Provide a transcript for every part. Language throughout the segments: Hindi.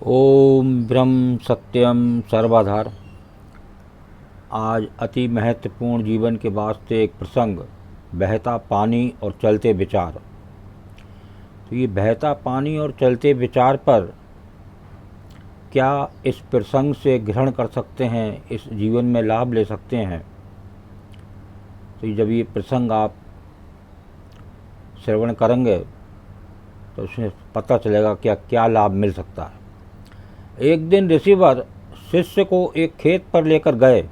ओम ब्रह्म सत्यम सर्वाधार। आज अति महत्वपूर्ण जीवन के वास्ते एक प्रसंग, बहता पानी और चलते विचार। तो ये बहता पानी और चलते विचार पर क्या इस प्रसंग से ग्रहण कर सकते हैं, इस जीवन में लाभ ले सकते हैं। तो जब ये प्रसंग आप श्रवण करेंगे तो उसमें पता चलेगा क्या क्या लाभ मिल सकता है। एक दिन ऋषिवर शिष्य को एक खेत पर लेकर गए,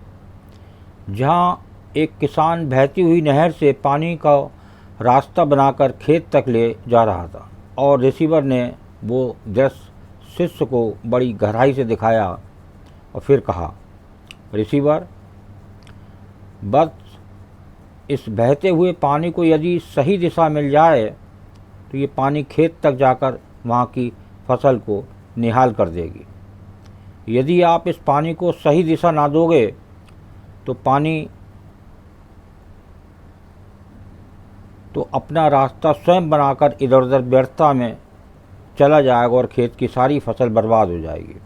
जहाँ एक किसान बहती हुई नहर से पानी का रास्ता बनाकर खेत तक ले जा रहा था। और ऋषिवर ने वो दृश्य शिष्य को बड़ी गहराई से दिखाया और फिर कहा, ऋषिवर, बस इस बहते हुए पानी को यदि सही दिशा मिल जाए तो ये पानी खेत तक जाकर वहाँ की फसल को निहाल कर देगी। यदि आप इस पानी को सही दिशा ना दोगे तो पानी तो अपना रास्ता स्वयं बनाकर इधर उधर व्यर्थता में चला जाएगा और खेत की सारी फसल बर्बाद हो जाएगी।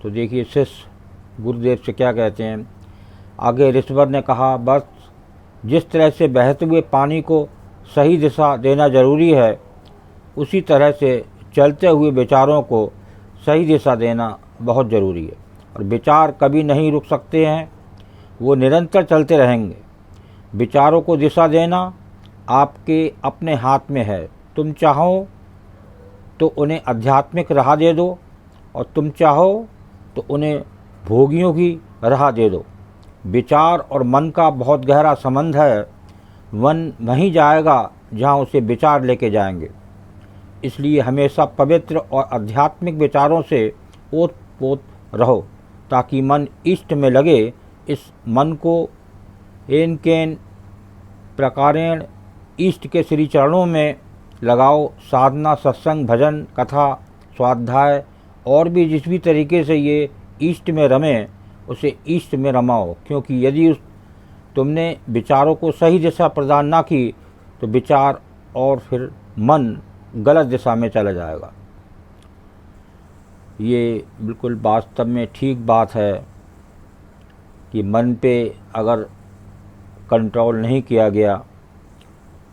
तो देखिए शिष्य गुरुदेव से क्या कहते हैं। आगे ऋषिवर ने कहा, बस जिस तरह से बहते हुए पानी को सही दिशा देना जरूरी है, उसी तरह से चलते हुए विचारों को सही दिशा देना बहुत ज़रूरी है। और विचार कभी नहीं रुक सकते हैं, वो निरंतर चलते रहेंगे। विचारों को दिशा देना आपके अपने हाथ में है। तुम चाहो तो उन्हें आध्यात्मिक राह दे दो और तुम चाहो तो उन्हें भोगियों की राह दे दो। विचार और मन का बहुत गहरा संबंध है। मन वहीं जाएगा जहाँ उसे विचार लेके जाएंगे। इसलिए हमेशा पवित्र और आध्यात्मिक विचारों से ओत पोत रहो, ताकि मन इष्ट में लगे। इस मन को एन केन प्रकारेण इष्ट के श्री चरणों में लगाओ। साधना, सत्संग, भजन, कथा, स्वाध्याय और भी जिस भी तरीके से ये इष्ट में रमे, उसे इष्ट में रमाओ। क्योंकि यदि तुमने विचारों को सही दिशा प्रदान ना की तो विचार और फिर मन गलत दिशा में चला जाएगा। ये बिल्कुल वास्तव में ठीक बात है कि मन पे अगर कंट्रोल नहीं किया गया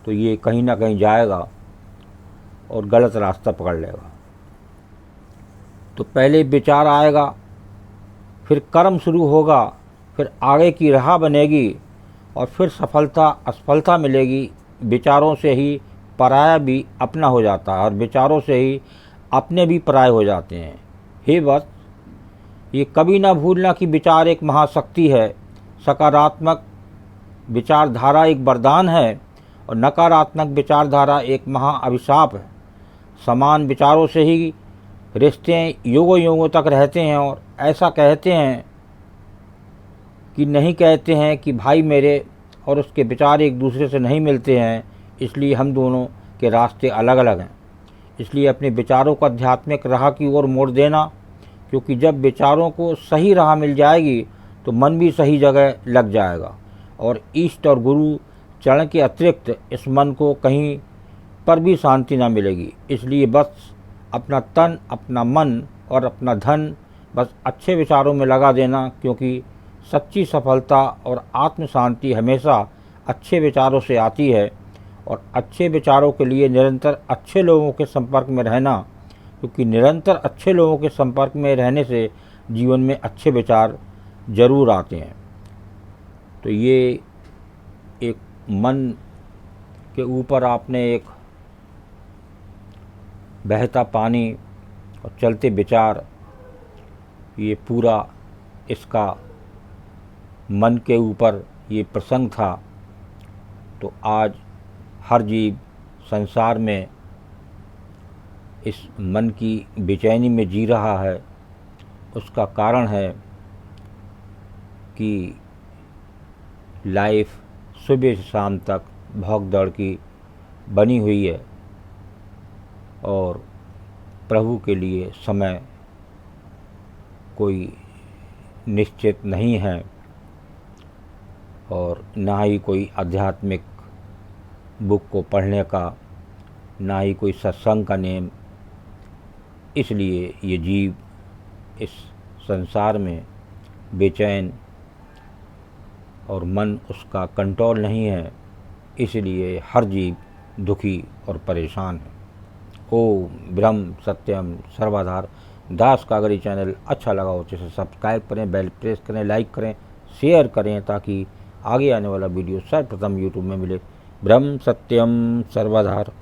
तो ये कहीं ना कहीं जाएगा और गलत रास्ता पकड़ लेगा। तो पहले विचार आएगा, फिर कर्म शुरू होगा, फिर आगे की राह बनेगी और फिर सफलता असफलता मिलेगी। विचारों से ही पराया भी अपना हो जाता है और विचारों से ही अपने भी पराये हो जाते हैं। हे बस, ये कभी ना भूलना कि विचार एक महाशक्ति है। सकारात्मक विचारधारा एक वरदान है और नकारात्मक विचारधारा एक महाअभिशाप है। समान विचारों से ही रिश्ते युगों युगों तक रहते हैं। और ऐसा कहते हैं कि नहीं कहते हैं कि भाई मेरे और उसके विचार एक दूसरे से नहीं मिलते हैं, इसलिए हम दोनों के रास्ते अलग अलग हैं। इसलिए अपने विचारों को आध्यात्मिक राह की ओर मोड़ देना, क्योंकि जब विचारों को सही राह मिल जाएगी तो मन भी सही जगह लग जाएगा और इष्ट और गुरु चरण के अतिरिक्त इस मन को कहीं पर भी शांति ना मिलेगी। इसलिए बस अपना तन, अपना मन और अपना धन बस अच्छे विचारों में लगा देना, क्योंकि सच्ची सफलता और आत्म शांति हमेशा अच्छे विचारों से आती है। और अच्छे विचारों के लिए निरंतर अच्छे लोगों के संपर्क में रहना, क्योंकि निरंतर अच्छे लोगों के संपर्क में रहने से जीवन में अच्छे विचार जरूर आते हैं। तो ये एक मन के ऊपर आपने एक बहता पानी और चलते विचार, ये पूरा इसका मन के ऊपर ये प्रसंग था। तो आज हर जीव संसार में इस मन की बेचैनी में जी रहा है। उसका कारण है कि लाइफ सुबह से शाम तक भाग दौड़ की बनी हुई है और प्रभु के लिए समय कोई निश्चित नहीं है और ना ही कोई आध्यात्मिक बुक को पढ़ने का, ना ही कोई सत्संग का नेम इसलिए ये जीव इस संसार में बेचैन और मन उसका कंट्रोल नहीं है, इसलिए हर जीव दुखी और परेशान है। ओम ब्रह्म सत्यम सर्वाधार दास का अगर ये चैनल अच्छा लगा हो तो इसे सब्सक्राइब करें, बेल प्रेस करें, लाइक करें, शेयर करें ताकि आगे आने वाला वीडियो सर्वप्रथम यूट्यूब में मिले। ब्रह्म सत्यम सर्वाधार।